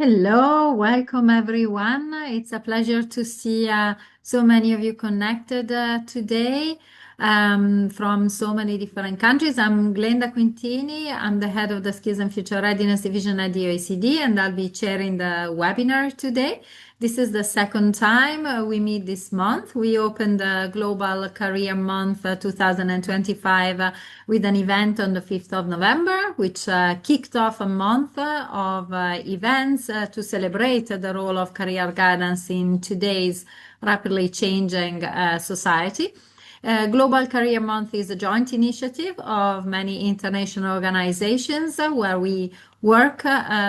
Hello, welcome everyone. It's a pleasure to see so many of you connected today from so many different countries. I'm Glenda Quintini. I'm the head of the Skills and Future Readiness Division at the OECD, and I'll be chairing the webinar today. This is the second time we meet this month. We opened the Global Career Month 2025 with an event on the 5th of November, which kicked off a month of events to celebrate the role of career guidance in today's rapidly changing society. Global Career Month is a joint initiative of many international organizations where we work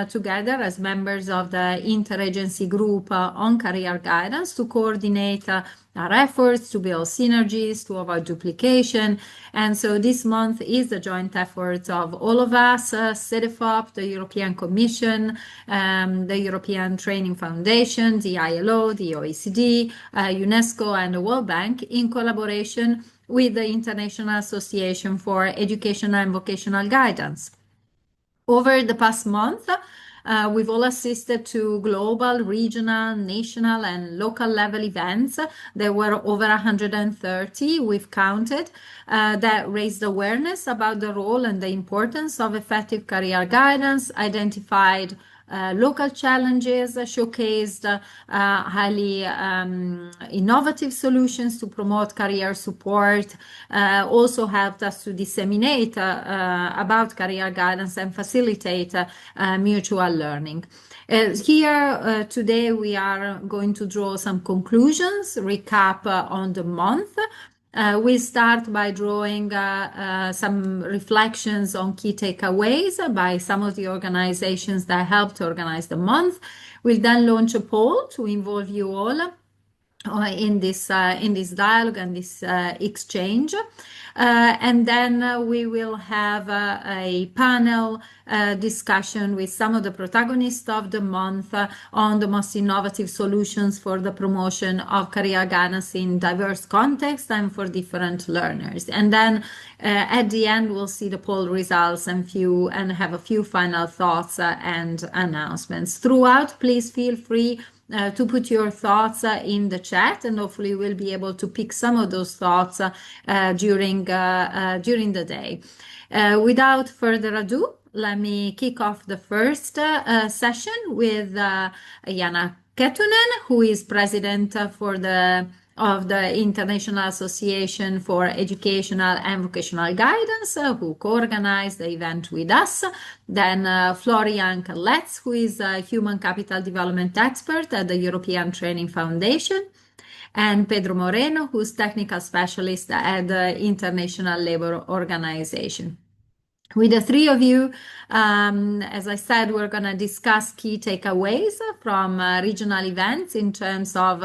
together as members of the interagency group on career guidance to coordinate our efforts to build synergies, to avoid duplication. And so this month is a joint effort of all of us, CEDEFOP, the European Commission, the European Training Foundation, the ILO, the OECD, UNESCO, and the World Bank in collaboration with the International Association for Educational and Vocational Guidance. Over the past month, we've all assisted to global, regional, national, and local level events. There were over 130, we've counted, that raised awareness about the role and the importance of effective career guidance, identified local challenges, showcased highly innovative solutions to promote career support, also helped us to disseminate about career guidance and facilitate mutual learning. Here today we are going to draw some conclusions, recap on the month. We start by drawing some reflections on key takeaways by some of the organizations that helped organize the month. We'll then launch a poll to involve you all in this dialogue and this exchange. And then we will have a panel discussion with some of the protagonists of the month on the most innovative solutions for the promotion of career guidance in diverse contexts and for different learners. And then at the end, we'll see the poll results and have a few final thoughts and announcements. Throughout, please feel free to put your thoughts in the chat, and hopefully we'll be able to pick some of those thoughts during the day. Without further ado, let me kick off the first session with Jana Kettunen, who is president of the International Association for Educational and Vocational Guidance, who co-organized the event with us. Then Florian Letz, who is a human capital development expert at the European Training Foundation, and Pedro Moreno, who's technical specialist at the International Labour Organization. With the three of you, as I said, we're going to discuss key takeaways from regional events in terms of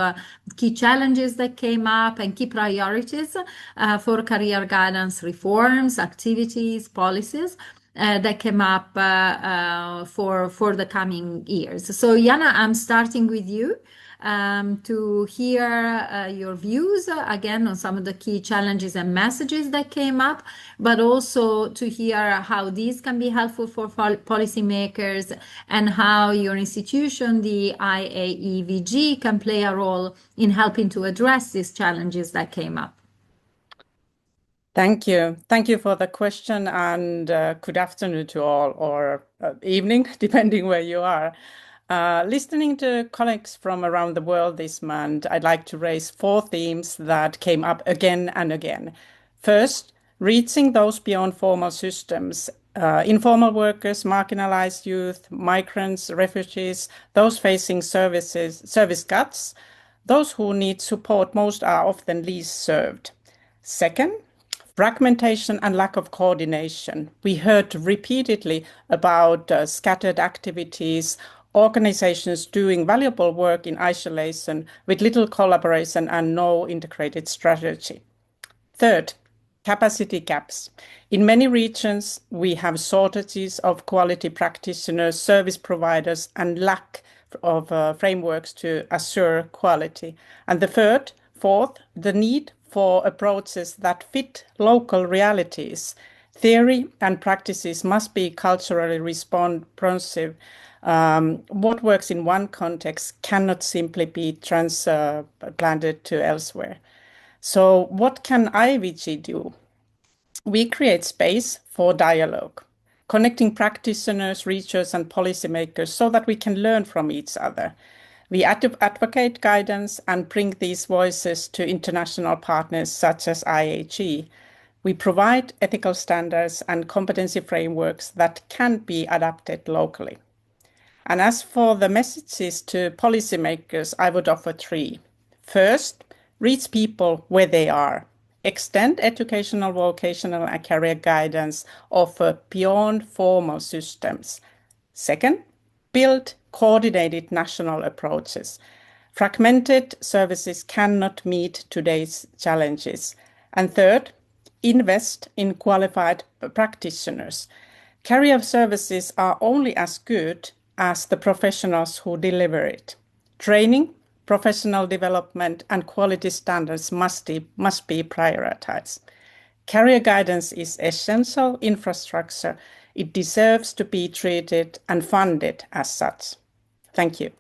key challenges that came up and key priorities for career guidance reforms, activities, policies that came up for the coming years. So Jana, I'm starting with you to hear your views again on some of the key challenges and messages that came up, but also to hear how these can be helpful for policymakers and how your institution, the IAEVG, can play a role in helping to address these challenges that came up. Thank you. Thank you for the question, and good afternoon to all, or evening, depending where you are. Listening to colleagues from around the world this month, I'd like to raise 4 themes that came up again and again. First, reaching those beyond formal systems, informal workers, marginalized youth, migrants, refugees, those facing service cuts, those who need support most are often least served. Second, fragmentation and lack of coordination. We heard repeatedly about scattered activities, organizations doing valuable work in isolation with little collaboration and no integrated strategy. Third, capacity gaps. In many regions, we have shortages of quality practitioners, service providers, and lack of frameworks to assure quality. And the fourth, the need for approaches that fit local realities. Theory and practices must be culturally responsive What works in one context cannot simply be transplanted to elsewhere. So, what can IVG do? We create space for dialogue, connecting practitioners, researchers, and policymakers so that we can learn from each other. We advocate guidance and bring these voices to international partners such as IAG. We provide ethical standards and competency frameworks that can be adapted locally. And as for the messages to policymakers, I would offer three. First, reach people where they are. Extend educational, vocational, and career guidance offer beyond formal systems. Second, build coordinated national approaches. Fragmented services cannot meet today's challenges. And third, invest in qualified practitioners. Career services are only as good as the professionals who deliver it. Training, professional development, and quality standards must be prioritized. Career guidance is essential infrastructure. It deserves to be treated and funded as such. Thank you.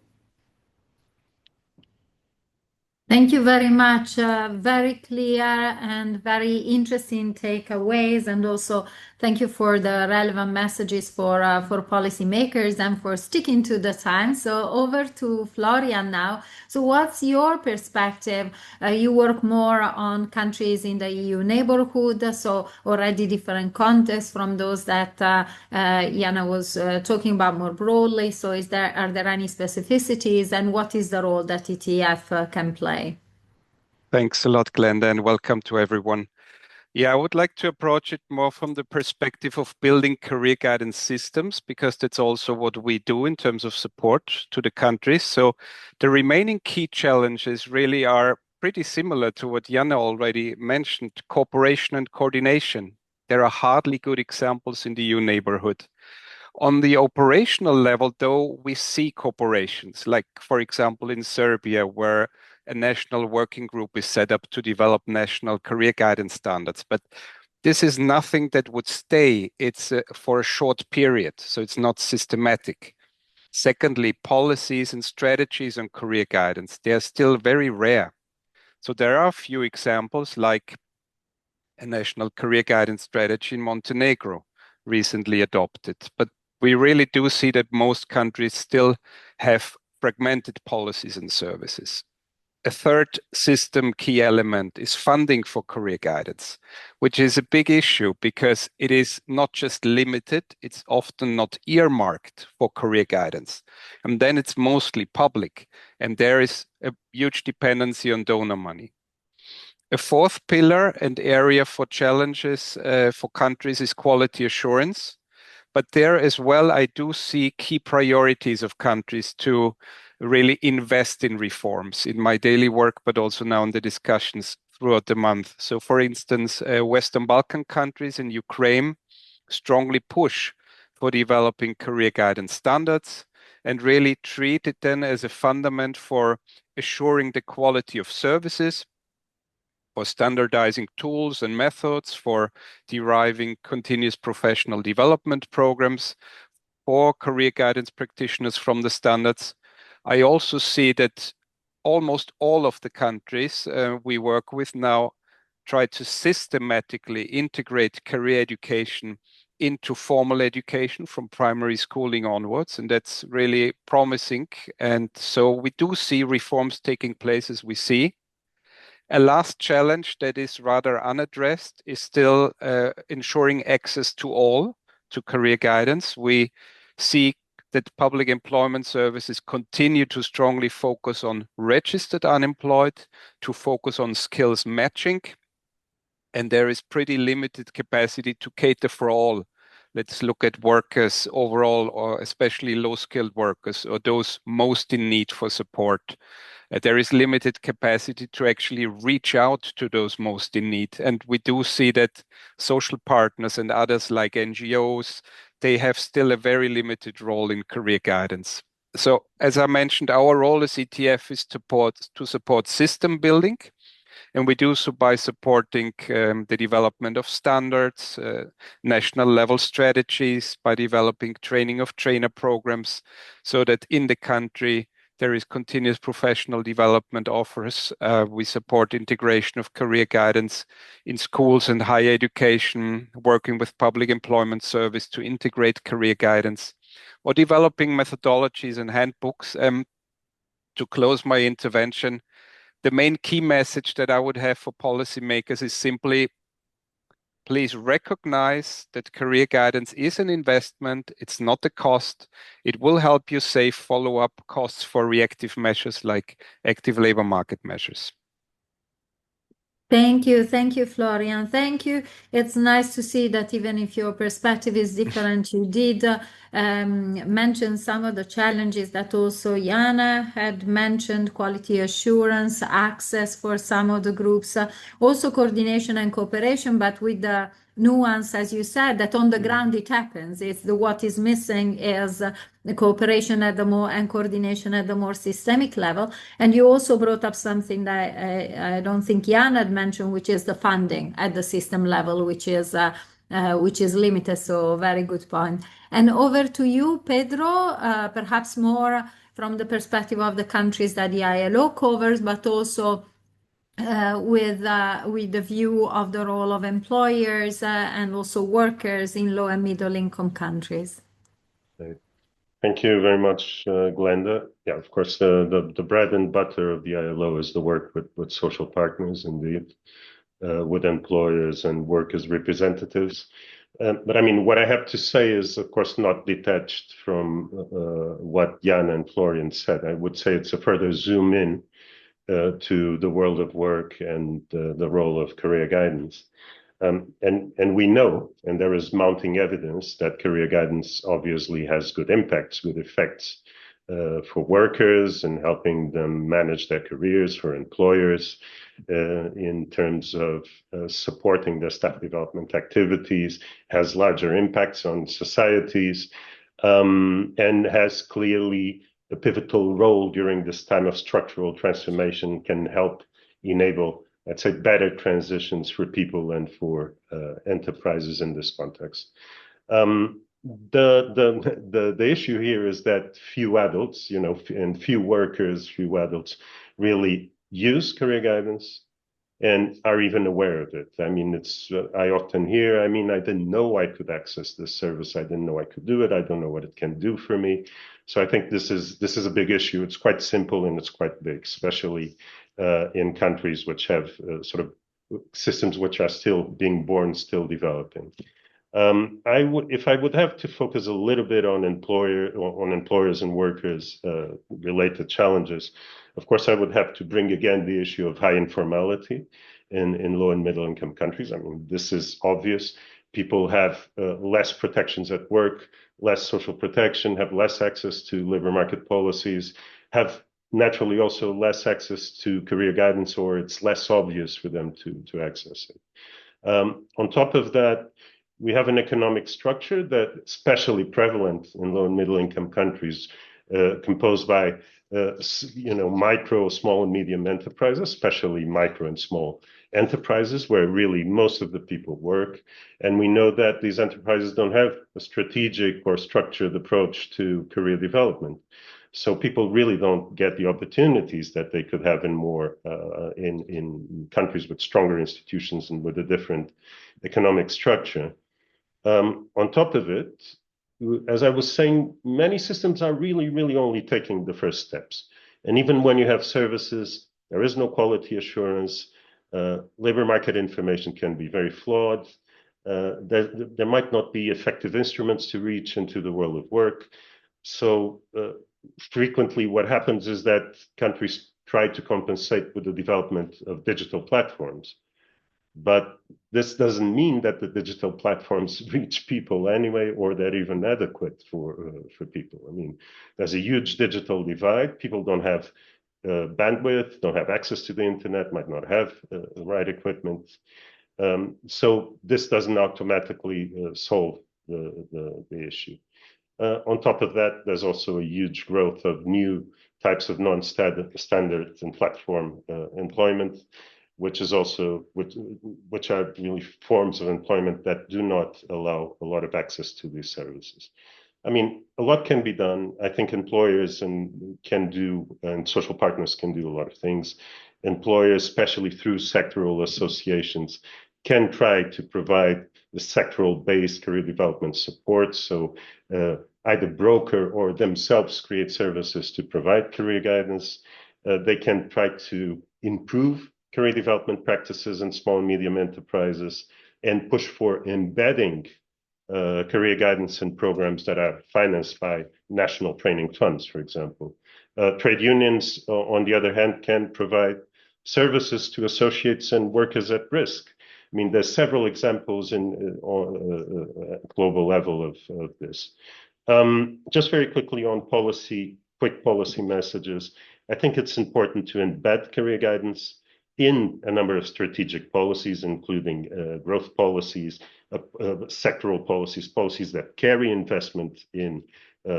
Thank you very much. Very clear and very interesting takeaways, and also thank you for the relevant messages for policymakers and for sticking to the time. So over to Florian now. So what's your perspective? You work more on countries in the EU neighborhood, so already different contexts from those that Jana was talking about more broadly. So are there any specificities, and what is the role that ETF can play? Thanks a lot, Glenda, and welcome to everyone. Yeah, I would like to approach it more from the perspective of building career guidance systems, because that's also what we do in terms of support to the countries. So the remaining key challenges really are pretty similar to what Jana already mentioned: cooperation and coordination. There are hardly good examples in the EU neighborhood. On the operational level, though, we see cooperations, like, for example, in Serbia, where a national working group is set up to develop national career guidance standards. But this is nothing that would stay. It's for a short period, so it's not systematic. Secondly, policies and strategies on career guidance, they are still very rare. So there are a few examples, like a national career guidance strategy in Montenegro, recently adopted. But we really do see that most countries still have fragmented policies and services. A third system key element is funding for career guidance, which is a big issue because it is not just limited, it's often not earmarked for career guidance. And then it's mostly public, and there is a huge dependency on donor money. A fourth pillar and area for challenges for countries is quality assurance. But there as well, I do see key priorities of countries to really invest in reforms in my daily work, but also now in the discussions throughout the month. So for instance, Western Balkan countries and Ukraine strongly push for developing career guidance standards and really treat it then as a fundament for assuring the quality of services, for standardizing tools and methods, for deriving continuous professional development programs for career guidance practitioners from the standards. I also see that almost all of the countries we work with now try to systematically integrate career education into formal education from primary schooling onwards, and that's really promising. And so we do see reforms taking place, as we see. A last challenge that is rather unaddressed is still ensuring access to all to career guidance. We see that public employment services continue to strongly focus on registered unemployed, to focus on skills matching, and there is pretty limited capacity to cater for all. Let's look at workers overall, or especially low-skilled workers, or those most in need for support. There is limited capacity to actually reach out to those most in need. And we do see that social partners and others like NGOs, they have still a very limited role in career guidance. So as I mentioned, our role as ETF is to support system building And we do so by supporting the development of standards, national level strategies, by developing training of trainer programs so that in the country there is continuous professional development offers. We support integration of career guidance in schools and higher education, working with public employment service to integrate career guidance, or developing methodologies and handbooks. To close my intervention, the main key message that I would have for policymakers is simply, please recognize that career guidance is an investment. It's not a cost. It will help you save follow-up costs for reactive measures like active labor market measures. Thank you, Florian. Thank you. It's nice to see that even if your perspective is different, you did mention some of the challenges that also Jana had mentioned: quality assurance, access for some of the groups, also coordination and cooperation, but with the nuance, as you said, that on the ground it happens. It's what is missing is the cooperation at the more and coordination at the more systemic level. And you also brought up something that I don't think Jan had mentioned, which is the funding at the system level, which is limited. So very good point. And over to you, Pedro, perhaps more from the perspective of the countries that the ILO covers, but also with the view of the role of employers and also workers in low and middle income countries. Thank you very much, Glenda. Yeah, of course, the bread and butter of the ILO is the work with social partners, indeed, with employers and workers' representatives. But I mean, what I have to say is, of course, not detached from what Jan and Florian said. I would say it's a further zoom in to the world of work and the role of career guidance. And we know, and there is mounting evidence, that career guidance obviously has good impacts, good effects for workers and helping them manage their careers, for employers in terms of supporting their staff development activities, has larger impacts on societies, and has clearly a pivotal role during this time of structural transformation, can help enable, let's say, better transitions for people and for enterprises in this context. The issue here is that few adults, and few workers, few adults really use career guidance and are even aware of it. I mean, I often hear, I didn't know I could access this service. I didn't know I could do it. I don't know what it can do for me. So I think this is a big issue. It's quite simple and it's quite big, especially in countries which have sort of systems which are still being born, still developing. If I would have to focus a little bit on employers and workers related challenges, of course, I would have to bring again the issue of high informality in low and middle income countries. I mean, this is obvious. People have less protections at work, less social protection, have less access to labor market policies, have naturally also less access to career guidance, or it's less obvious for them to access it. On top of that, we have an economic structure that's especially prevalent in low and middle income countries, composed by micro, small and medium enterprises, especially micro and small enterprises, where really most of the people work. And we know that these enterprises don't have a strategic or structured approach to career development. So people really don't get the opportunities that they could have in countries with stronger institutions and with a different economic structure. On top of it, as I was saying, many systems are really, really only taking the first steps. And even when you have services, there is no quality assurance. Labor market information can be very flawed. There might not be effective instruments to reach into the world of work. So frequently what happens is that countries try to compensate with the development of digital platforms. But this doesn't mean that the digital platforms reach people anyway, or they're even adequate for people. I mean, there's a huge digital divide. People don't have bandwidth, don't have access to the internet, might not have the right equipment. So this doesn't automatically solve the issue. On top of that, there's also a huge growth of new types of non-standard and platform employment. which is also which are really forms of employment that do not allow a lot of access to these services. I mean, a lot can be done. I think employers and social partners can do a lot of things. Employers, especially through sectoral associations, can try to provide the sectoral-based career development support. So either broker or themselves create services to provide career guidance. They can try to improve career development practices in small and medium enterprises and push for embedding career guidance and programs that are financed by national training funds, for example. Trade unions, on the other hand, can provide services to associates and workers at risk. I mean, there's several examples on global level of this. Just very quickly on policy, quick policy messages. I think it's important to embed career guidance in a number of strategic policies, including growth policies, sectoral policies, policies that carry investment in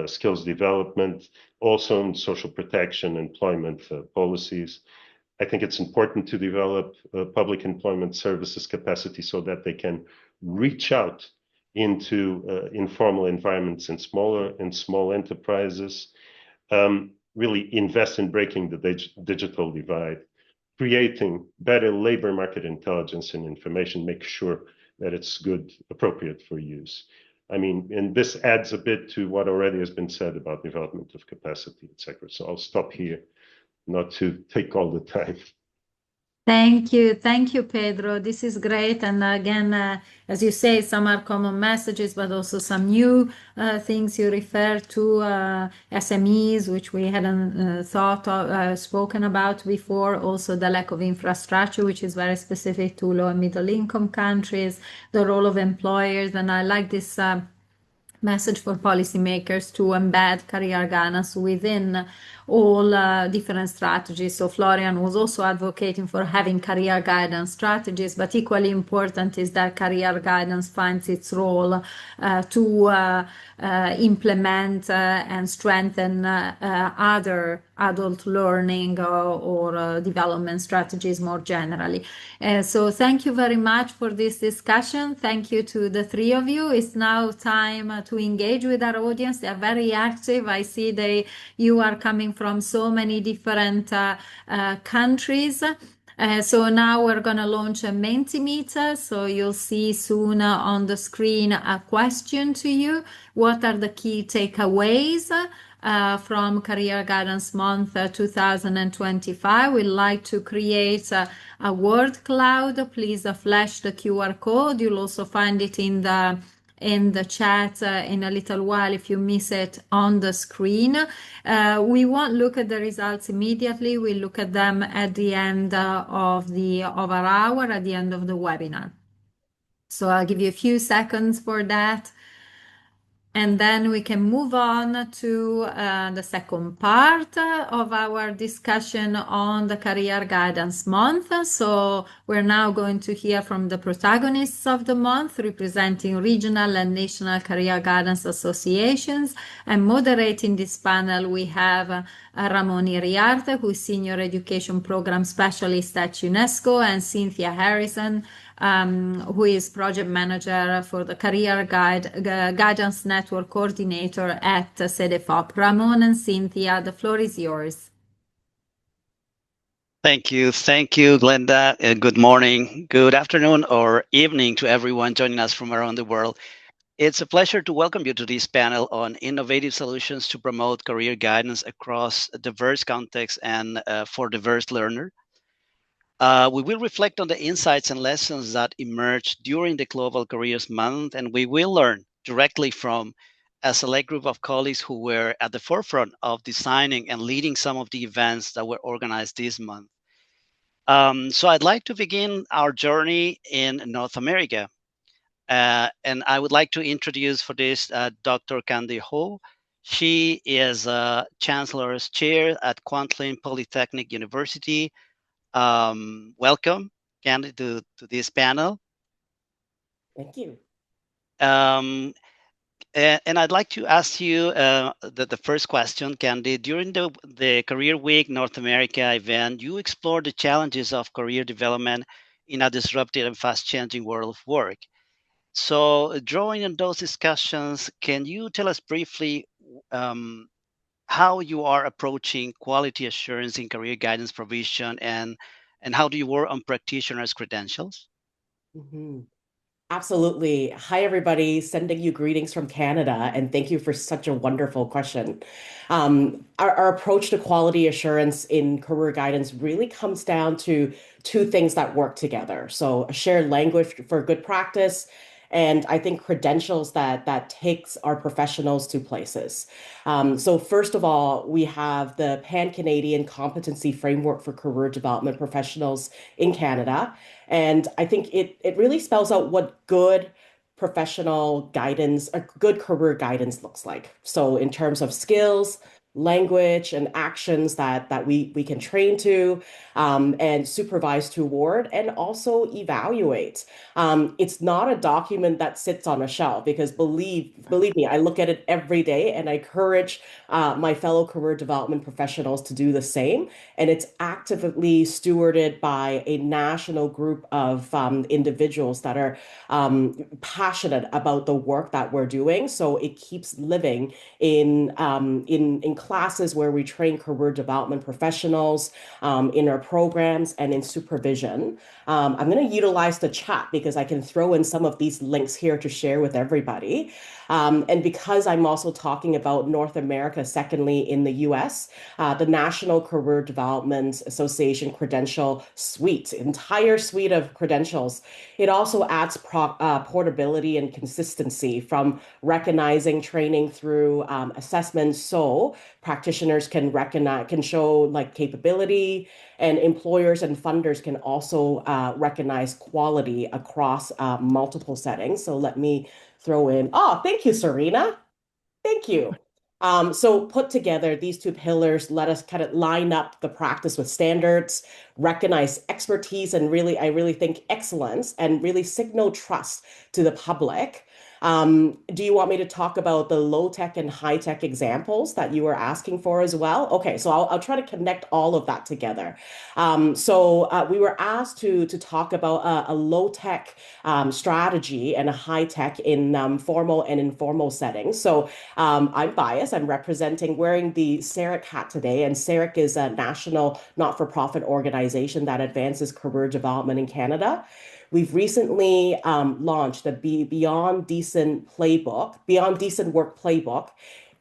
skills development, also in social protection, employment policies. I think it's important to develop public employment services capacity so that they can reach out into informal environments and small enterprises. Really invest in breaking the digital divide, creating better labor market intelligence and information, make sure that it's good, appropriate for use. I mean, and this adds a bit to what already has been said about development of capacity, etc. So I'll stop here, not to take all the time. Thank you, Pedro. This is great. And again, as you say, some are common messages, but also some new things you refer to, SMEs, which we hadn't spoken about before. Also, the lack of infrastructure, which is very specific to low and middle income countries, the role of employers. And I like this message for policymakers to embed career guidance within all different strategies. So Florian was also advocating for having career guidance strategies, but equally important is that career guidance finds its role to implement and strengthen other adult learning or development strategies more generally. So thank you very much for this discussion. Thank you to the three of you. It's now time to engage with our audience. They are very active. I see you are coming from so many different countries. So now we're going to launch a Mentimeter. So you'll see soon on the screen a question to you. What are the key takeaways from Career Guidance Month 2025? We'd like to create a word cloud. Please flash the QR code. You'll also find it in the chat in a little while if you miss it on the screen. We won't look at the results immediately. We'll look at them at the end of our hour, at the end of the webinar. So I'll give you a few seconds for that. And then we can move on to the second part of our discussion on the Career Guidance Month. So we're now going to hear from the protagonists of the month, representing regional and national career guidance associations. And moderating this panel, we have Ramon Iriarte, who is Senior Education Program Specialist at UNESCO, and Cynthia Harrison, who is Project Manager for the Career Guidance Network Coordinator at CEDEFOP. Ramon and Cynthia, the floor is yours. Thank you, Glenda. Good morning, good afternoon, or evening to everyone joining us from around the world. It's a pleasure to welcome you to this panel on innovative solutions to promote career guidance across diverse contexts and for diverse learners. We will reflect on the insights and lessons that emerged during the Global Careers Month, and we will learn directly from a select group of colleagues who were at the forefront of designing and leading some of the events that were organized this month. So I'd like to begin our journey in North America. And I would like to introduce for this Dr. Candy Ho. She is Chancellor's Chair at Kwantlen Polytechnic University. Welcome, Candy, to this panel. Thank you. And I'd like to ask you the first question, Candy. During the Career Week North America event, you explored the challenges of career development in a disruptive and fast-changing world of work. So, drawing on those discussions, can you tell us briefly how you are approaching quality assurance in career guidance provision, and how do you work on practitioners' credentials? Mhm. Absolutely. Hi, everybody. Sending you greetings from Canada, and thank you for such a wonderful question. Our approach to quality assurance in career guidance really comes down to two things that work together. So, a shared language for good practice, and I think credentials that takes our professionals to places. So, first of all, we have the Pan-Canadian Competency Framework for Career Development Professionals in Canada. And I think it really spells out what good professional guidance, or good career guidance looks like. So in terms of skills, language, and actions that we can train to and supervise toward and also evaluate. It's not a document that sits on a shelf because believe me, I look at it every day and I encourage my fellow career development professionals to do the same. And it's actively stewarded by a national group of individuals that are passionate about the work that we're doing. So it keeps living in classes where we train career development professionals, in our programs and in supervision. I'm going to utilize the chat because I can throw in some of these links here to share with everybody. And because I'm also talking about North America, secondly, in the US, the National Career Development Association Credential Suite, entire suite of credentials. It also adds portability and consistency from recognizing training through assessments, so practitioners can recognize, can show like capability, and employers and funders can also recognize quality across multiple settings. So let me throw in, oh, thank you, Serena. Thank you. So put together, these two pillars let us kind of line up the practice with standards, recognize expertise, and really, I really think excellence, and really signal trust to the public. Do you want me to talk about the low tech and high tech examples that you were asking for as well? Okay, so I'll try to connect all of that together. We were asked to talk about a low tech strategy and a high tech in formal and informal settings. So I'm biased. I'm representing, wearing the SARIC hat today, and SARIC is a national not-for-profit organization that advances career development in Canada. We've recently launched the Beyond Decent Playbook, Beyond Decent Work Playbook.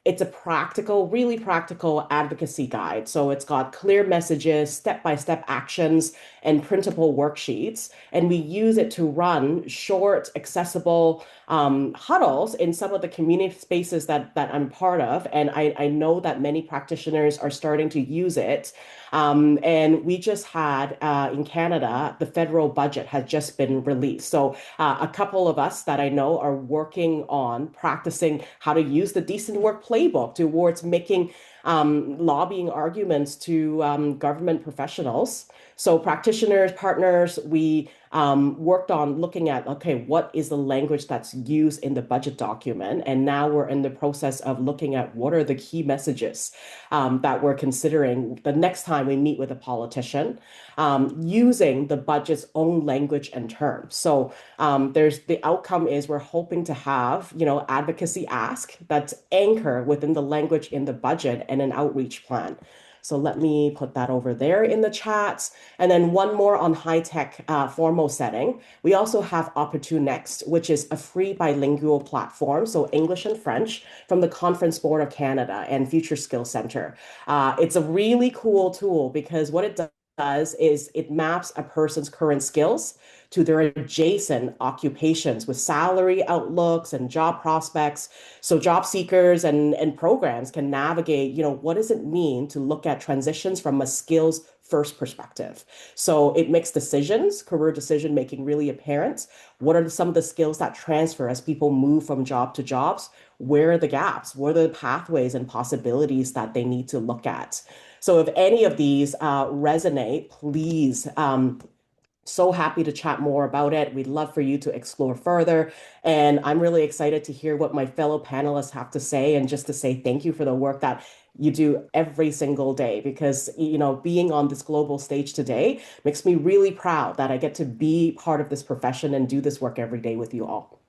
It's a practical, really practical advocacy guide. So it's got clear messages, step-by-step actions, and printable worksheets. And we use it to run short, accessible huddles in some of the community spaces that I'm part of. And I know that many practitioners are starting to use it. And we just had in Canada, the federal budget has just been released. So a couple of us that I know are working on practicing how to use the Decent Work Playbook towards making lobbying arguments to government professionals. So practitioners, partners, we worked on looking at, okay, what is the language that's used in the budget document? And now we're in the process of looking at what are the key messages that we're considering the next time we meet with a politician, using the budget's own language and terms. So there's the outcome is we're hoping to have, advocacy ask that's anchored within the language in the budget and an outreach plan. So let me put that over there in the chat. And then one more on high-tech formal setting. We also have Opportune Next, which is a free bilingual platform, so English and French, from the Conference Board of Canada and Future Skills Center. It's a really cool tool because what it does is it maps a person's current skills to their adjacent occupations with salary outlooks and job prospects. So job seekers and programs can navigate, what does it mean to look at transitions from a skills first perspective. So it makes decisions, career decision making really apparent. What are some of the skills that transfer as people move from job to jobs? Where are the gaps? What are the pathways and possibilities that they need to look at? So if any of these resonate, please So happy to chat more about it. We'd love for you to explore further. And I'm really excited to hear what my fellow panelists have to say and just to say thank you for the work that you do every single day because, being on this global stage today makes me really proud that I get to be part of this profession and do this work every day with you all.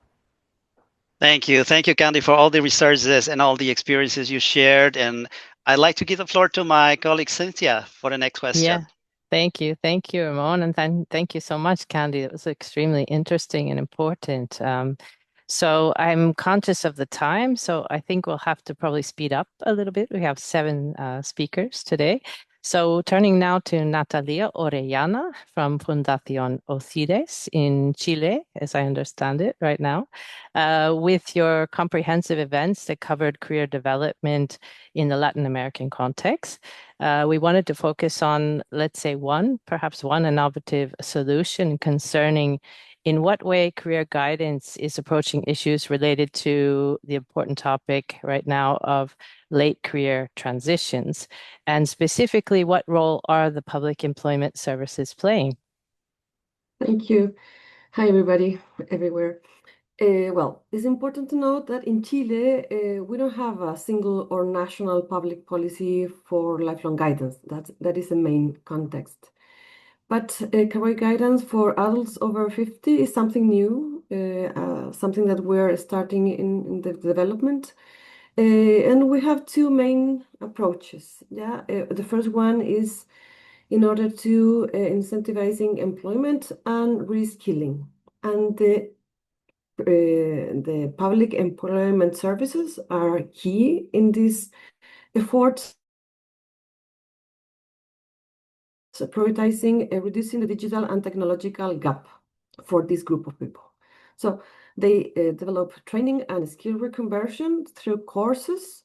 Thank you. Thank you, Candy, for all the researches and all the experiences you shared. And I'd like to give the floor to my colleague Cynthia for the next question. Yeah. Thank you. Thank you, Ramon. And thank you so much, Candy. It was extremely interesting and important. So I'm conscious of the time, so I think we'll have to probably speed up a little bit. We have 7 speakers today. So turning now to Natalia Orellana from Fundación OCIDES in Chile, as I understand it right now, with your comprehensive events that covered career development in the Latin American context. We wanted to focus on, let's say, perhaps one innovative solution concerning in what way career guidance is approaching issues related to the important topic right now of late career transitions, and specifically, what role are the public employment services playing? Thank you. Hi, everybody, everywhere. Well, it's important to note that in Chile, we don't have a single or national public policy for lifelong guidance. That is the main context. But career guidance for adults over 50 is something new, something that we're starting in the development. And we have 2 main approaches. Yeah, the first one is in order to incentivizing employment and reskilling. And the public employment services are key in this effort, prioritizing reducing the digital and technological gap for this group of people. So they develop training and skill reconversion through courses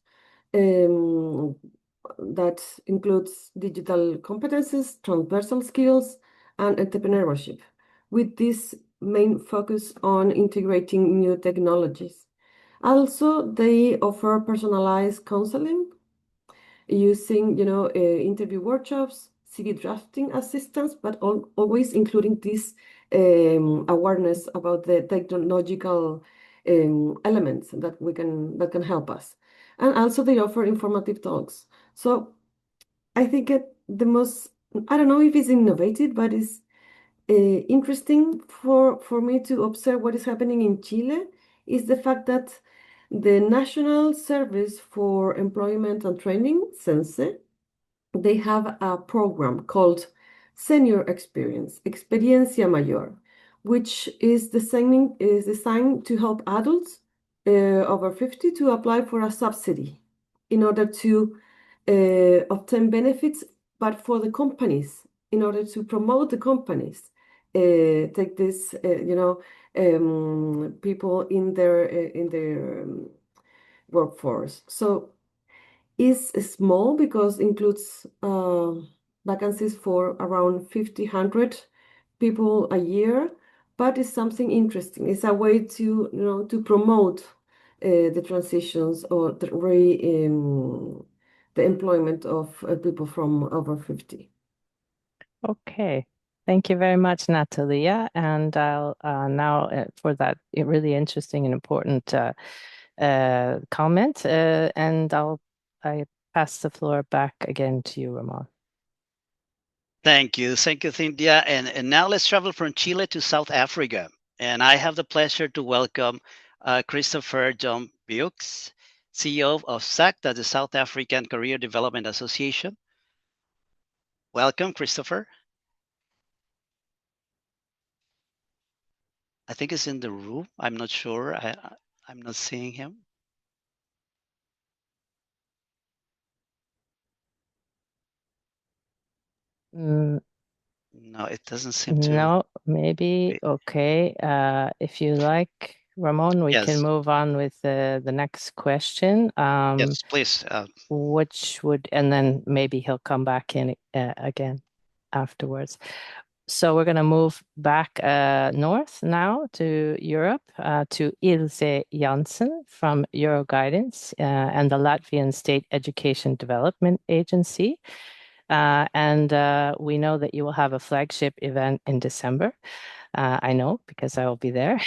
that includes digital competences, transversal skills, and entrepreneurship, with this main focus on integrating new technologies. Also, they offer personalized counseling using, interview workshops, CV drafting assistance, but always including this awareness about the technological elements that can help us. And also they offer informative talks. So I think the most, I don't know if it's innovative, but it's interesting for me to observe what is happening in Chile is the fact that the National Service for Employment and Training, SENSE, they have a program called Senior Experience, Experiencia Mayor, which is designed to help adults over 50 to apply for a subsidy in order to obtain benefits, but for the companies, in order to promote the companies, take this, people in their workforce. So is small because includes vacancies for around 1,500 people a year, but it's something interesting. It's a way to to promote the transitions or the employment of people from over 50. Okay. Thank you very much, Natalia. And I'll now for that really interesting and important comment. And I pass the floor back again to you, Ramon. Thank you, Cynthia. And now let's travel from Chile to South Africa. And I have the pleasure to welcome Christopher John Bukes, CEO of SAC, that's the South African Career Development Association. Welcome, Christopher. I think he's in the room. I'm not sure. I'm not seeing him. No, it doesn't seem to. No, maybe. Okay. If you like, Ramon, we can move on with the next question. Yes, please. And then maybe he'll come back in again afterwards. So we're going to move back north now to Europe, to Ilse Janssen from Euroguidance and the Latvian State Education Development Agency. And we know that you will have a flagship event in December. I know because I will be there,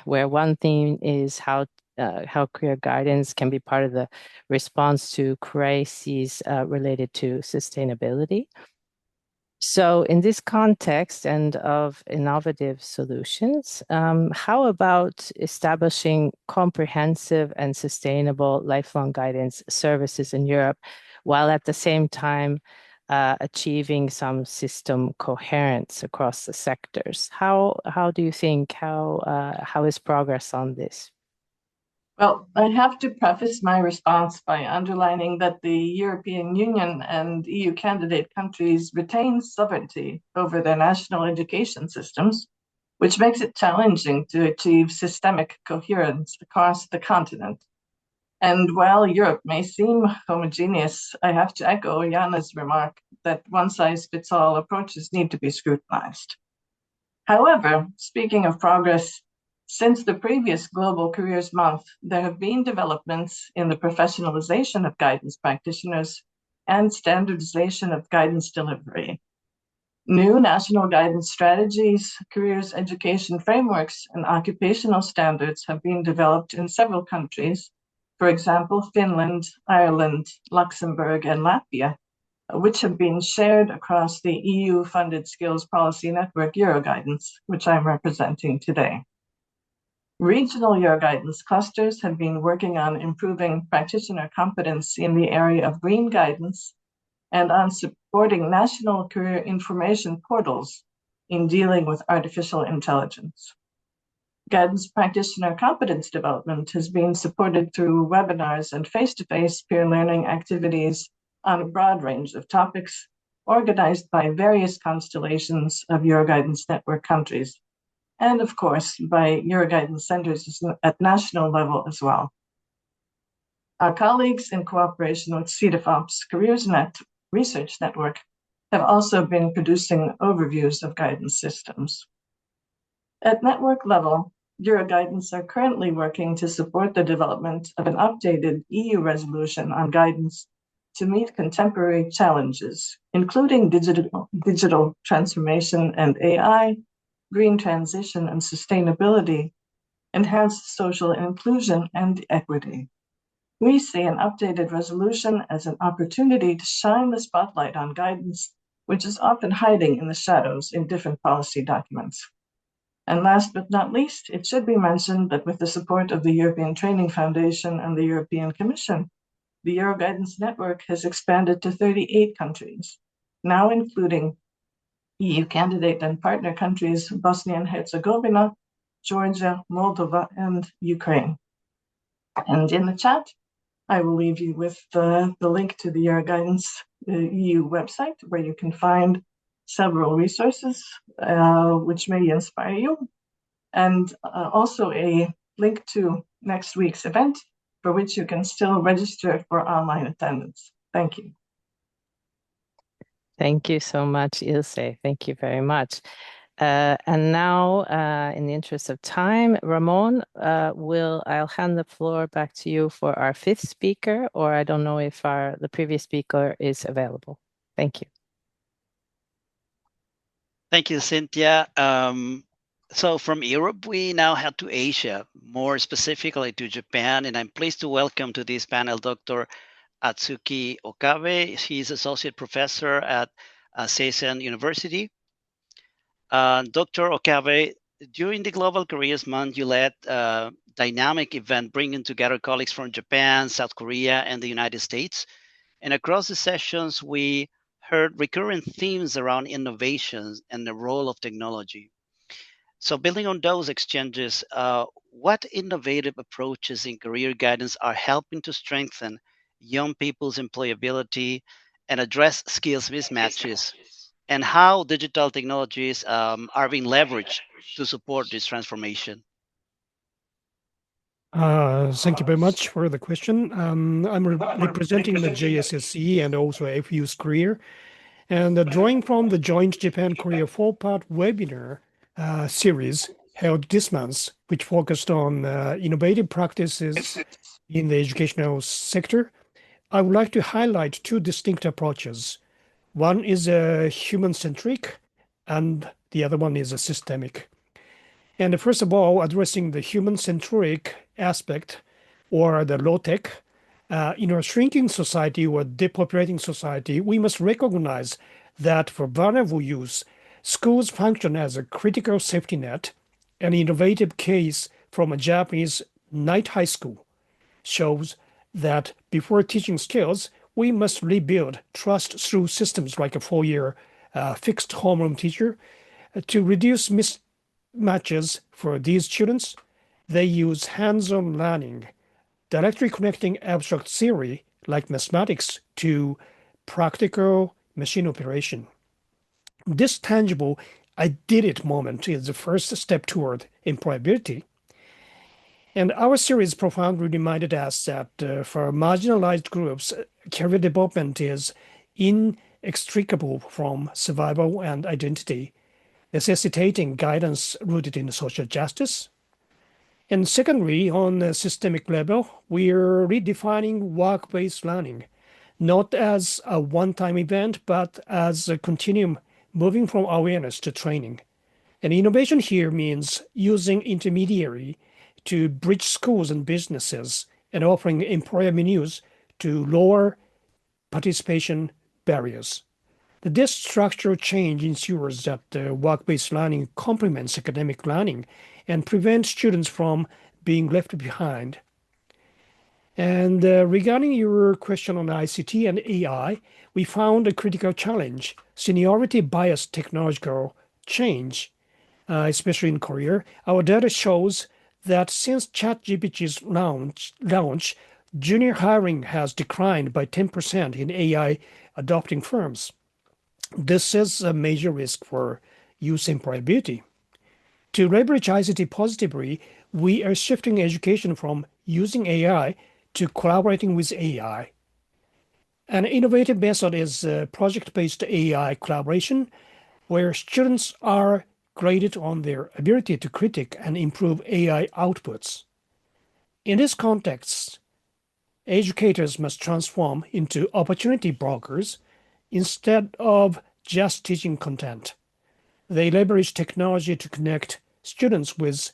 where one theme is how career guidance can be part of the response to crises related to sustainability. So in this context and of innovative solutions, how about establishing comprehensive and sustainable lifelong guidance services in Europe, while at the same time achieving some system coherence across the sectors? How do you think, how is progress on this? Well, I have to preface my response by underlining that the European Union and EU candidate countries retain sovereignty over their national education systems, which makes it challenging to achieve systemic coherence across the continent. And while Europe may seem homogeneous, I have to echo Jana's remark that one-size-fits-all approaches need to be scrutinized. However, speaking of progress, since the previous Global Careers Month, there have been developments in the professionalization of guidance practitioners and standardization of guidance delivery. New national guidance strategies, careers education frameworks, and occupational standards have been developed in several countries, for example, Finland, Ireland, Luxembourg, and Latvia, which have been shared across the EU-funded skills policy network Euroguidance, which I'm representing today. Regional Euroguidance clusters have been working on improving practitioner competence in the area of green guidance and on supporting national career information portals in dealing with artificial intelligence. Guidance practitioner competence development has been supported through webinars and face-to-face peer learning activities on a broad range of topics organized by various constellations of Euroguidance network countries, and of course by Euroguidance centers at national level as well. Our colleagues in cooperation with CEDAFOP's CareersNet research network have also been producing overviews of guidance systems. At network level, Euroguidance are currently working to support the development of an updated EU resolution on guidance to meet contemporary challenges, including digital transformation and AI, green transition and sustainability, enhanced social inclusion and equity. We see an updated resolution as an opportunity to shine the spotlight on guidance, which is often hiding in the shadows in different policy documents. And last but not least, it should be mentioned that with the support of the European Training Foundation and the European Commission, the Euroguidance network has expanded to 38 countries, now including EU candidate and partner countries Bosnia and Herzegovina, Georgia, Moldova, and Ukraine. And in the chat, I will leave you with the link to the Euroguidance EU website, where you can find several resources which may inspire you, and also a link to next week's event, for which you can still register for online attendance. Thank you. Thank you so much, Ilse. Thank you very much. And now, in the interest of time, Ramon, I'll hand the floor back to you for our fifth speaker, or I don't know if the previous speaker is available. Thank you. Thank you, Cynthia. So from Europe, we now head to Asia, more specifically to Japan, and I'm pleased to welcome to this panel Dr. Atsuki Okabe. He's associate professor at Seisen University. Dr. Okabe, during the Global Careers Month, you led a dynamic event bringing together colleagues from Japan, South Korea, and the United States. And across the sessions, we heard recurrent themes around innovations and the role of technology. So building on those exchanges, what innovative approaches in career guidance are helping to strengthen young people's employability and address skills mismatches, and how digital technologies are being leveraged to support this transformation? Thank you very much for the question. I'm representing the JSSE and also FU's career, and drawing from the Joint Japan-Korea 4-part webinar series held this month, which focused on innovative practices in the educational sector, I would like to highlight two distinct approaches. One is human-centric, and the other one is a systemic. And first of all, addressing the human-centric aspect or the low-tech, in a shrinking society or depopulating society, we must recognize that for vulnerable youth, schools function as a critical safety net. An innovative case from a Japanese night high school shows that before teaching skills, we must rebuild trust through systems like a 4-year fixed homeroom teacher. To reduce mismatches for these students, they use hands-on learning, directly connecting abstract theory like mathematics to practical machine operation. This tangible I did it moment is the first step toward employability. And our series profoundly reminded us that for marginalized groups, career development is inextricable from survival and identity, necessitating guidance rooted in social justice. And secondly, on a systemic level, we're redefining work-based learning, not as a one-time event, but as a continuum moving from awareness to training. And innovation here means using intermediary to bridge schools and businesses and offering employer menus to lower participation barriers. This structural change ensures that work-based learning complements academic learning and prevents students from being left behind. And regarding your question on ICT and AI, we found a critical challenge, seniority biased technological change, especially in Korea. Our data shows that since ChatGPT's launch, junior hiring has declined by 10% in AI adopting firms. This is a major risk for youth employability. To leverage ICT positively, we are shifting education from using AI to collaborating with AI. An innovative method is project-based AI collaboration, where students are graded on their ability to critique and improve AI outputs. In this context, educators must transform into opportunity brokers instead of just teaching content. They leverage technology to connect students with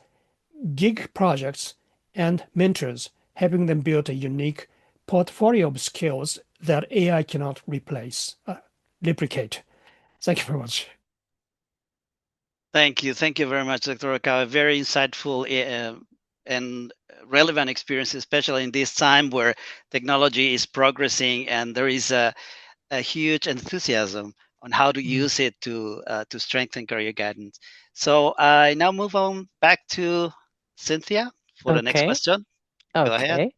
gig projects and mentors, helping them build a unique portfolio of skills that AI cannot replicate. Thank you very much. Thank you. Thank you very much, Dr. Okawa. Very insightful and relevant experience, especially in this time where technology is progressing and there is a huge enthusiasm on how to use it to strengthen career guidance. So I now move on back to Cynthia for the next question. Go ahead.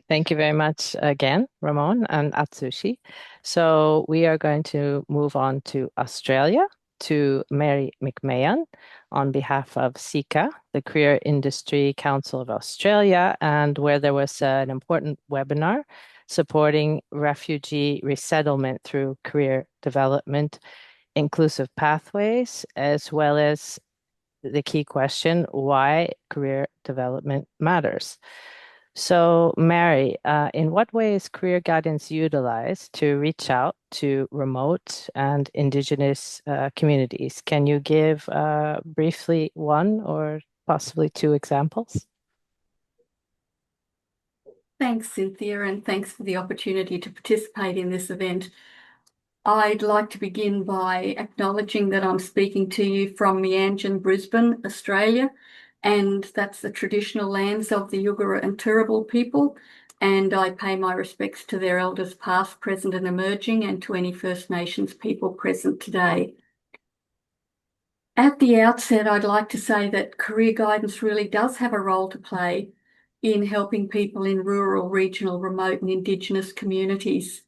Thank you very much again, Ramon and Atsushi. So we are going to move on to Australia, to Mary McMahon on behalf of CICA, the Career Industry Council of Australia, and where there was an important webinar supporting refugee resettlement through career development, inclusive pathways, as well as the key question, why career development matters. So, Mary, in what way is career guidance utilized to reach out to remote and Indigenous communities? Can you give briefly one or possibly two examples? Thanks, Cynthia, and thanks for the opportunity to participate in this event. I'd like to begin by acknowledging that I'm speaking to you from Meanjin, Brisbane, Australia, and that's the traditional lands of the Yugara and Turrbal people, and I pay my respects to their elders past, present and emerging, and to any First Nations people present today. At the outset, I'd like to say that career guidance really does have a role to play in helping people in rural, regional, remote and Indigenous communities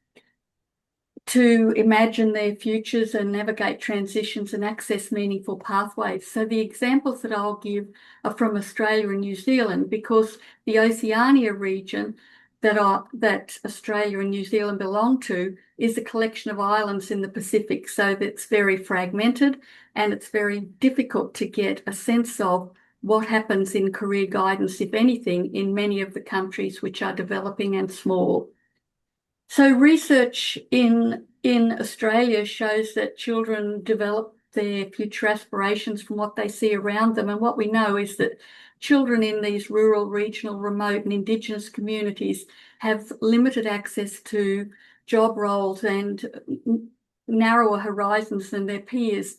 to imagine their futures and navigate transitions and access meaningful pathways. So the examples that I'll give are from Australia and New Zealand, because the Oceania region that Australia and New Zealand belong to is a collection of islands in the Pacific. So that's very fragmented and it's very difficult to get a sense of what happens in career guidance, if anything, in many of the countries which are developing and small. So research in Australia shows that children develop their future aspirations from what they see around them. And what we know is that children in these rural, regional, remote and Indigenous communities have limited access to job roles and narrower horizons than their peers.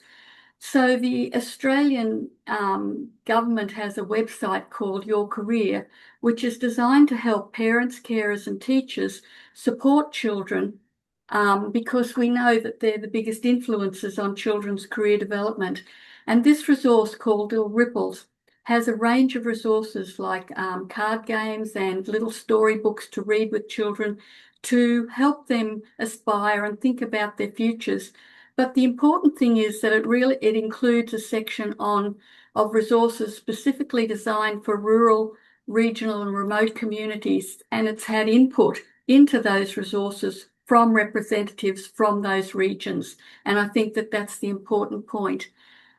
So the Australian government has a website called Your Career, which is designed to help parents, carers and teachers support children because we know that they're the biggest influences on children's career development. And this resource called Little Ripples has a range of resources like card games and little storybooks to read with children to help them aspire and think about their futures. But the important thing is that it includes a section of resources specifically designed for rural, regional and remote communities, and it's had input into those resources from representatives from those regions. And I think that that's the important point.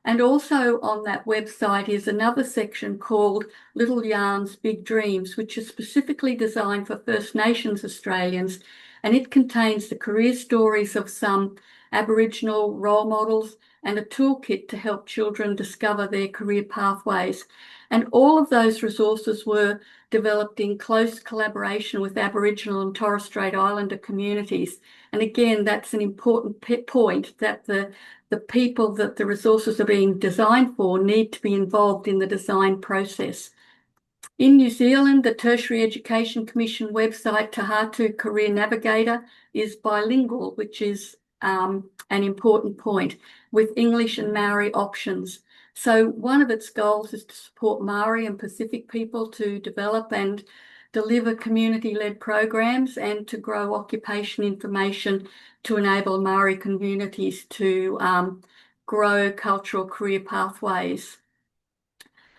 And also on that website is another section called Little Yarns, Big Dreams, which is specifically designed for First Nations Australians. And it contains the career stories of some Aboriginal role models and a toolkit to help children discover their career pathways. And all of those resources were developed in close collaboration with Aboriginal and Torres Strait Islander communities. And again, that's an important point, that the people that the resources are being designed for need to be involved in the design process. In New Zealand, the Tertiary Education Commission website, Tahatu Career Navigator, is bilingual, which is an important point, with English and Maori options. So one of its goals is to support Maori and Pacific people to develop and deliver community-led programs and to grow occupation information to enable Maori communities to grow cultural career pathways.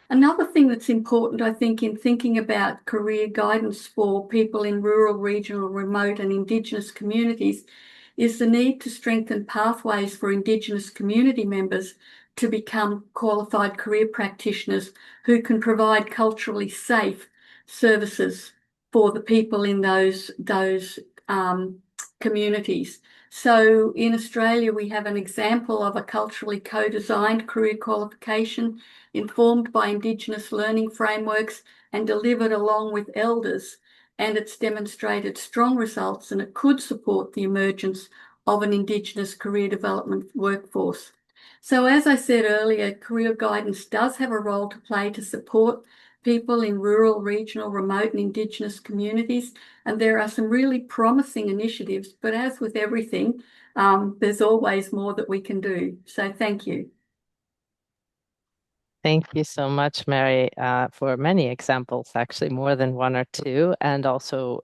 Another thing that's important, I think, in thinking about career guidance for people in rural, regional, remote and Indigenous communities is the need to strengthen pathways for Indigenous community members to become qualified career practitioners who can provide culturally safe services for the people in those communities. So in Australia, we have an example of a culturally co-designed career qualification informed by Indigenous learning frameworks and delivered along with elders. And it's demonstrated strong results, and it could support the emergence of an Indigenous career development workforce. So as I said earlier, career guidance does have a role to play to support people in rural, regional, remote and Indigenous communities. And there are some really promising initiatives, but as with everything, there's always more that we can do. So thank you. Thank you so much, Mary, for many examples, actually more than one or two, and also,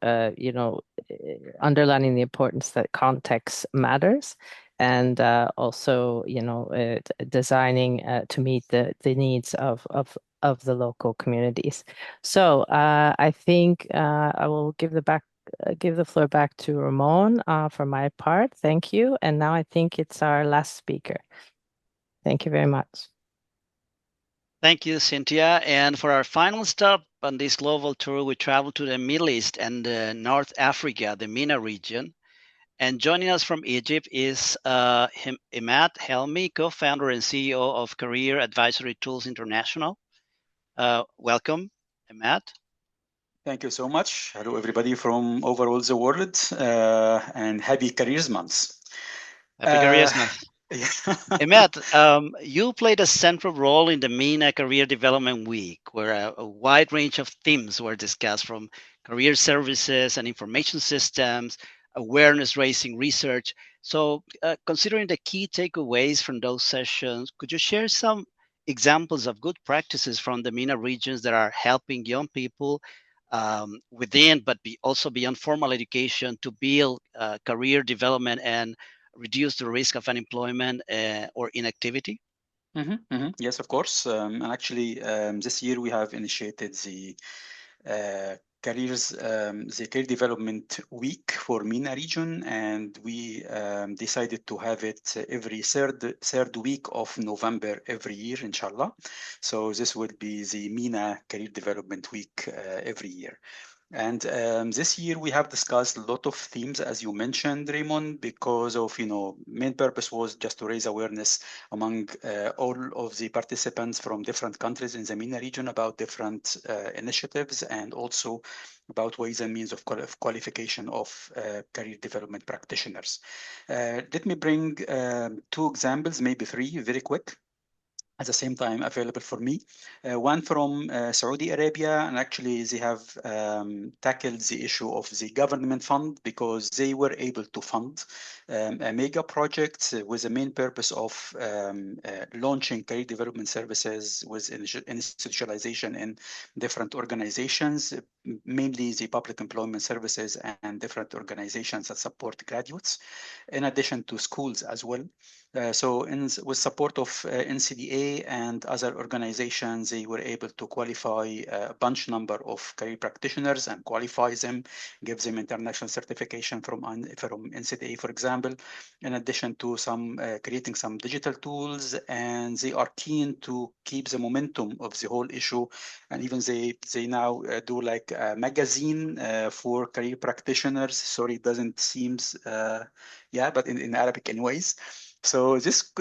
underlining the importance that context matters, and also, designing to meet the needs of the local communities. So I think I will give the floor back to Ramon for my part. Thank you. And now I think it's our last speaker. Thank you very much. Thank you, Cynthia. And for our final stop on this global tour, we travel to the Middle East and North Africa, the MENA region. And joining us from Egypt is Imad Helmi, co-founder and CEO of Career Advisory Tools International. Welcome, Imad. Thank you so much. Hello, everybody from over all the world, and happy Careers Month. Happy Careers Month. Imad, you played a central role in the MENA Career Development Week, where a wide range of themes were discussed, from career services and information systems, awareness raising research. So considering the key takeaways from those sessions, could you share some examples of good practices from the MENA regions that are helping young people within, but also beyond formal education, to build career development and reduce the risk of unemployment or inactivity? Yes, of course. And actually, this year we have initiated the Career Development Week for MENA region, and we decided to have it every third week of November every year, inshallah. So this would be the MENA Career Development Week every year. And this year we have discussed a lot of themes, as you mentioned, Raymond, because of, main purpose was just to raise awareness among all of the participants from different countries in the MENA region about different initiatives and also about ways and means of qualification of career development practitioners. Let me bring two examples, maybe three, very quick at the same time available for me. One from Saudi Arabia, and actually they have tackled the issue of the government fund because they were able to fund a mega project with the main purpose of launching career development services with institutionalization in different organizations, mainly the public employment services and different organizations that support graduates, in addition to schools as well. With support of NCDA and other organizations, they were able to qualify a bunch number of career practitioners and qualify them, give them international certification from NCDA, for example, in addition to creating some digital tools. And they are keen to keep the momentum of the whole issue. And even they now do like a magazine for career practitioners. Sorry, it doesn't seems, but in Arabic anyways. So this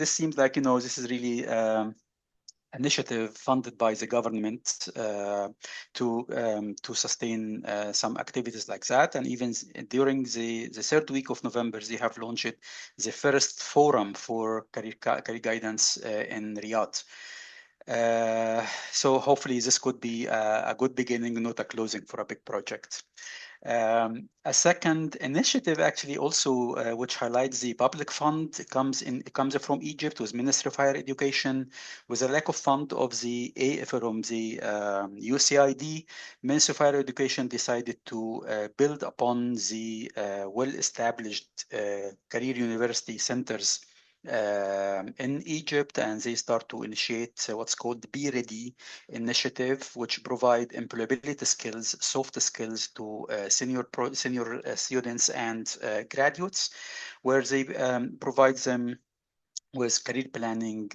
seems like, this is really initiative funded by the government to sustain some activities like that. And even during the third week of November, they have launched the first forum for career guidance in Riyadh. So hopefully this could be a good beginning, not a closing for a big project. A second initiative actually also which highlights the public fund comes from Egypt with Ministry of Higher Education. With a lack of fund from the UCID, Ministry of Higher Education decided to build upon the well-established career university centers in Egypt, and they start to initiate what's called the Be Ready initiative, which provide employability skills, soft skills to senior students and graduates, where they provide them with career planning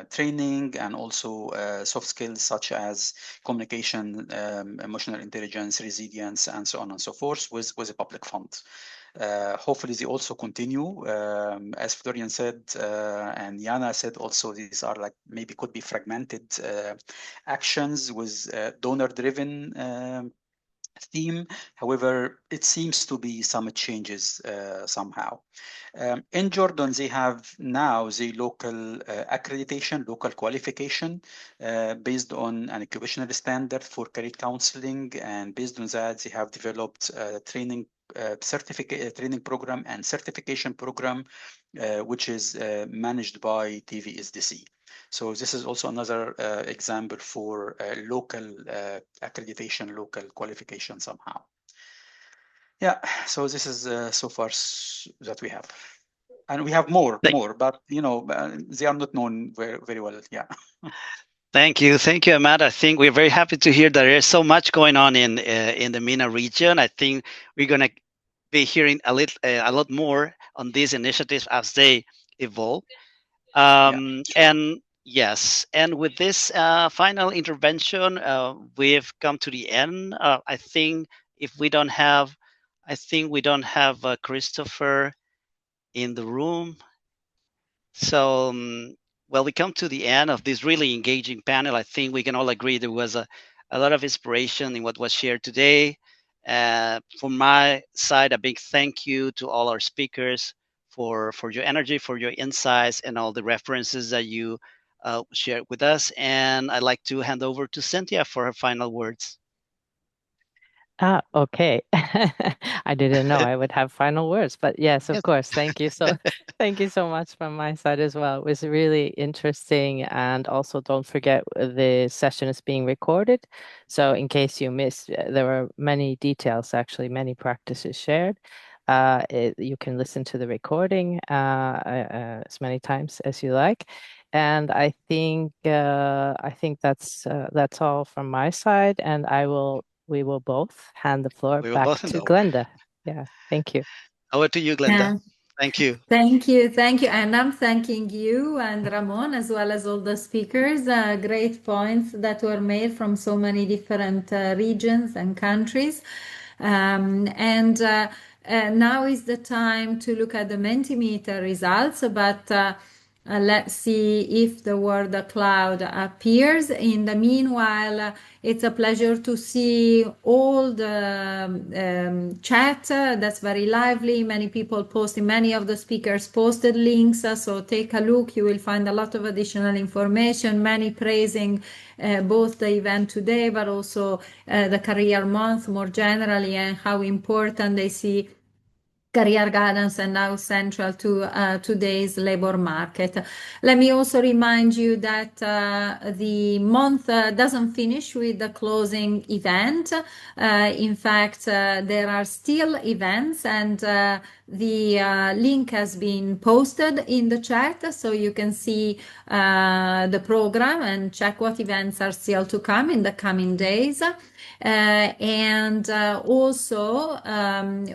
training and also soft skills such as communication, emotional intelligence, resilience, and so on and so forth with a public fund. Hopefully they also continue, as Florian said, and Yana said also, these are like maybe could be fragmented actions with donor-driven theme. However, it seems to be some changes somehow. In Jordan, they have now the local accreditation, local qualification based on an occupational standard for career counseling. And based on that, they have developed training training program and certification program, which is managed by TVSDC. So this is also another example for local accreditation, local qualification somehow. Yeah, so this is so far that we have. And we have more, but they are not known very well. Yeah. Thank you, Ahmad. I think we're very happy to hear that there is so much going on in the MENA region. I think we're going to be hearing a lot more on these initiatives as they evolve. Sure. And yes, and with this final intervention, we've come to the end. I think we don't have Christopher in the room. So, well, we come to the end of this really engaging panel. I think we can all agree there was a lot of inspiration in what was shared today. From my side, a big thank you to all our speakers for your energy, for your insights, and all the references that you shared with us. And I'd like to hand over to Cynthia for her final words. Okay. I didn't know I would have final words, but yes, of course. Thank you so much from my side as well. It was really interesting. And also don't forget the session is being recorded. So in case you missed, there were many details, actually, many practices shared. You can listen to the recording as many times as you like. And I think that's all from my side. And we will both hand the floor back to Glenda. Yeah, thank you. Over to you, Glenda. Thank you. Thank you, thank you. And I'm thanking you and Ramon, as well as all the speakers. Great points that were made from so many different regions and countries. Now is the time to look at the Mentimeter results, but let's see if the word cloud appears. In the meanwhile, it's a pleasure to see all the chat. That's very lively. Many people posting, many of the speakers posted links. So take a look. You will find a lot of additional information, many praising both the event today, but also the career month more generally, and how important they see career guidance and now central to today's labor market. Let me also remind you that the month doesn't finish with the closing event. In fact, there are still events, and the link has been posted in the chat, so you can see the program and check what events are still to come in the coming days. Also,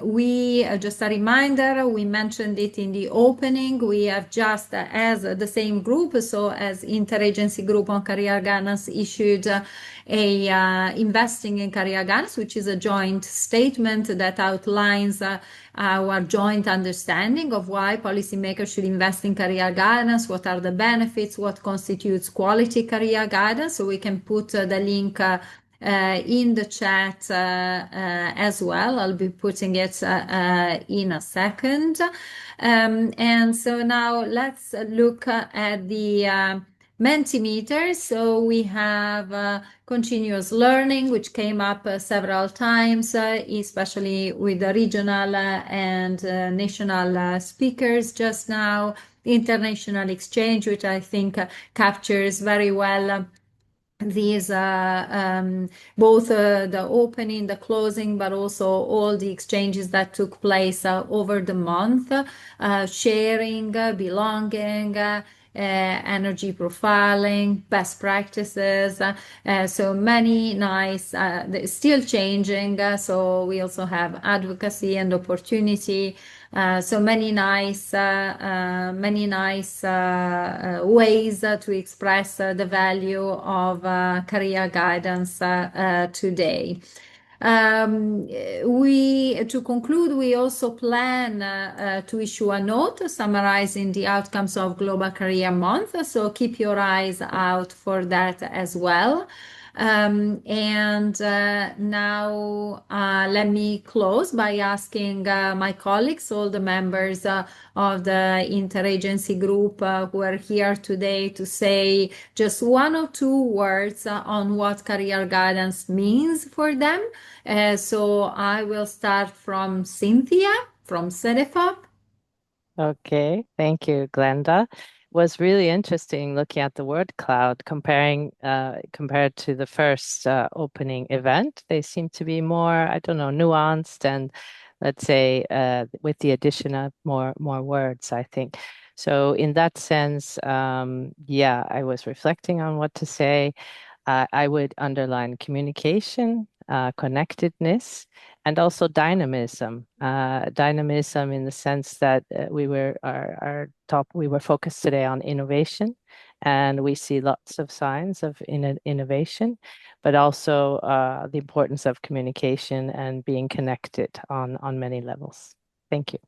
we just a reminder, we mentioned it in the opening, we have just as the same group, so as Interagency Group on Career Guidance, issued a Investing in Career Guidance, which is a joint statement that outlines our joint understanding of why policymakers should invest in career guidance, what are the benefits, what constitutes quality career guidance. So we can put the link in the chat as well. I'll be putting it in a second. And so now let's look at the Mentimeter. So we have continuous learning, which came up several times, especially with the regional and national speakers just now. International exchange, which I think captures very well these both the opening, the closing, but also all the exchanges that took place over the month, sharing, belonging, energy profiling, best practices, so many nice, still changing, so we also have advocacy and opportunity, so many nice ways to express the value of career guidance today. To conclude, we also plan to issue a note summarizing the outcomes of Global Career Month, so keep your eyes out for that as well. Now let me close by asking my colleagues, all the members of the Interagency Group who are here today, to say just one or two words on what career guidance means for them. So I will start from Cynthia from CEDEFOP. Okay, thank you, Glenda. Was really interesting looking at the word cloud, compared to the first opening event. They seem to be more, I don't know, nuanced, and let's say with the addition of more words, I think. So in that sense, yeah, I was reflecting on what to say. I would underline communication, connectedness, and also dynamism. Dynamism in the sense that we were focused today on innovation, and we see lots of signs of innovation, but also the importance of communication and being connected on many levels. Thank you.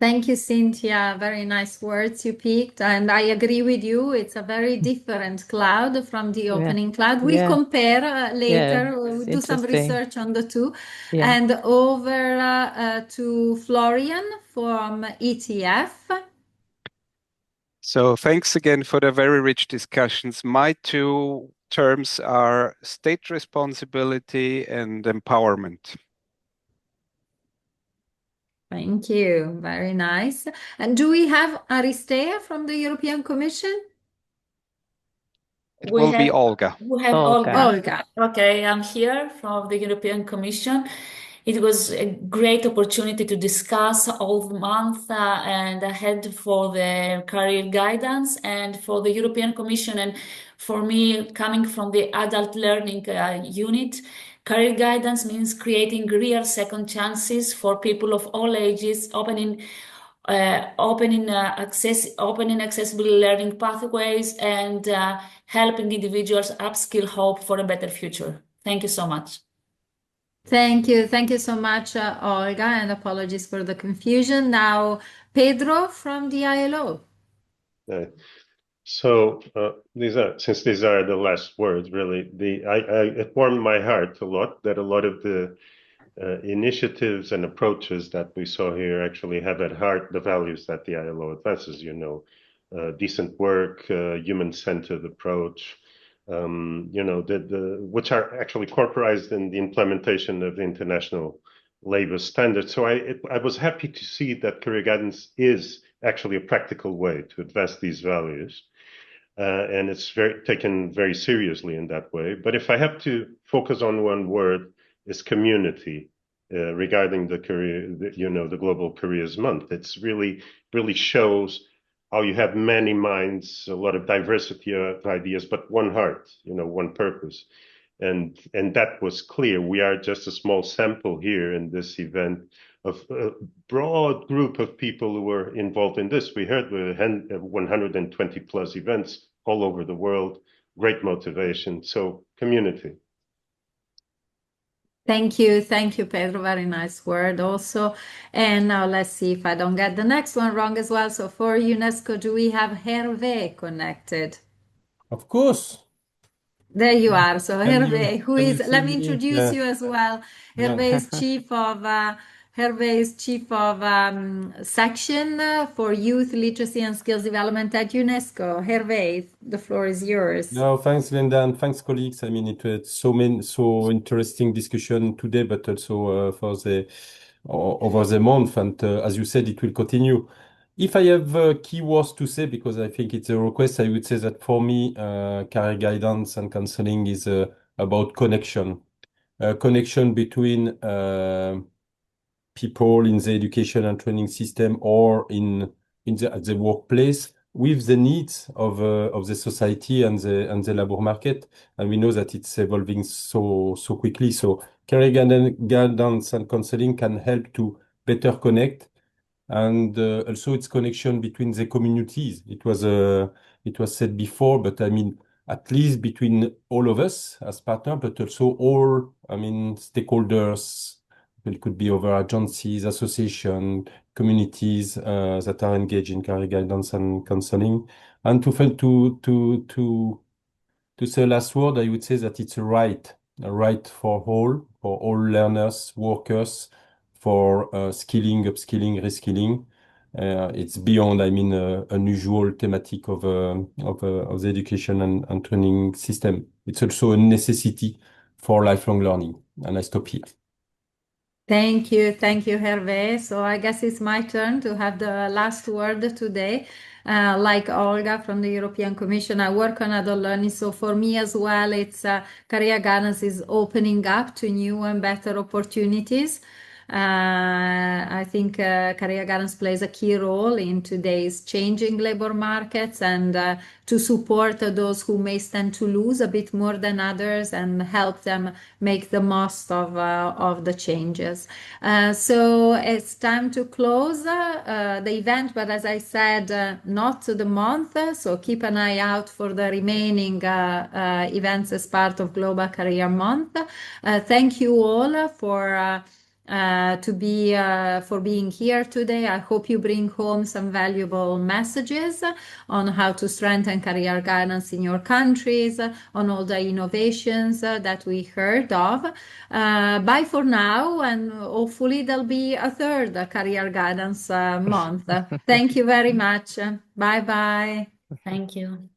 Thank you, Cynthia. Very nice words you picked. And I agree with you. It's a very different cloud from the opening cloud. We'll compare later. We'll do some research on the two. Yeah. And over to Florian from ETF. So thanks again for the very rich discussions. My two terms are state responsibility and empowerment. Thank you. Very nice. And do we have Aristea from the European Commission? It will be Olga. We have Olga. Okay, I'm here from the European Commission. It was a great opportunity to discuss all the month and ahead for the career guidance and for the European Commission. And for me, coming from the adult learning unit, Career guidance means creating real second chances for people of all ages, opening accessible learning pathways, and helping individuals upskill hope for a better future. Thank you so much. Thank you. Thank you so much, Olga, and apologies for the confusion. Now, Pedro from the ILO. So since these are the last words, really, it warmed my heart a lot that a lot of the initiatives and approaches that we saw here actually have at heart the values that the ILO advances. Decent work, human-centered approach. Which are actually corporized in the implementation of the international labor standards. So I was happy to see that career guidance is actually a practical way to advance these values. And it's taken very seriously in that way. But if I have to focus on one word, it's community regarding the Global Careers Month. It's really shows how you have many minds, a lot of diversity of ideas, but one heart, one purpose. And that was clear. We are just a small sample here in this event of a broad group of people who were involved in this. We heard 120 plus events all over the world, great motivation. So community. Thank you, Pedro. Very nice word also. And now let's see if I don't get the next one wrong as well. So for UNESCO, do we have Hervé connected? Of course. There you are. So Hervé, let me me? introduce you as well. Hervé is chief of section for youth literacy and skills development at UNESCO. Hervé, the floor is yours. No, thanks, Linda, and thanks, colleagues. I mean, it's so interesting discussion today, but also over the month, and as you said, it will continue. If I have keywords to say, because I think it's a request, I would say that for me, career guidance and counseling is about connection. Connection between people in the education and training system or at the workplace with the needs of the society and the labor market. And we know that it's evolving so quickly. So career guidance and counseling can help to better connect, and also its connection between the communities. It was said before, but I mean, at least between all of us as partners, but also all, I mean, stakeholders. It could be over agencies, associations, communities that are engaged in career guidance and counseling. And to say last word, I would say that it's a right for all learners, workers, for skilling, upskilling, reskilling. It's beyond, I mean, unusual thematic of the education and training system. It's also a necessity for lifelong learning. And I stop here. Thank you, Hervé. So I guess it's my turn to have the last word today. Like Olga from the European Commission, I work on adult learning. So for me as well, it's career guidance is opening up to new and better opportunities. I think career guidance plays a key role in today's changing labor markets and to support those who may stand to lose a bit more than others and help them make the most of the changes. So it's time to close the event, but as I said, not the month. So keep an eye out for the remaining events as part of Global Career Month. Thank you all for being here today. I hope you bring home some valuable messages on how to strengthen career guidance in your countries, on all the innovations that we heard of. Bye for now, and hopefully there'll be a third career guidance month. Thank you very much. Bye bye. Thank you.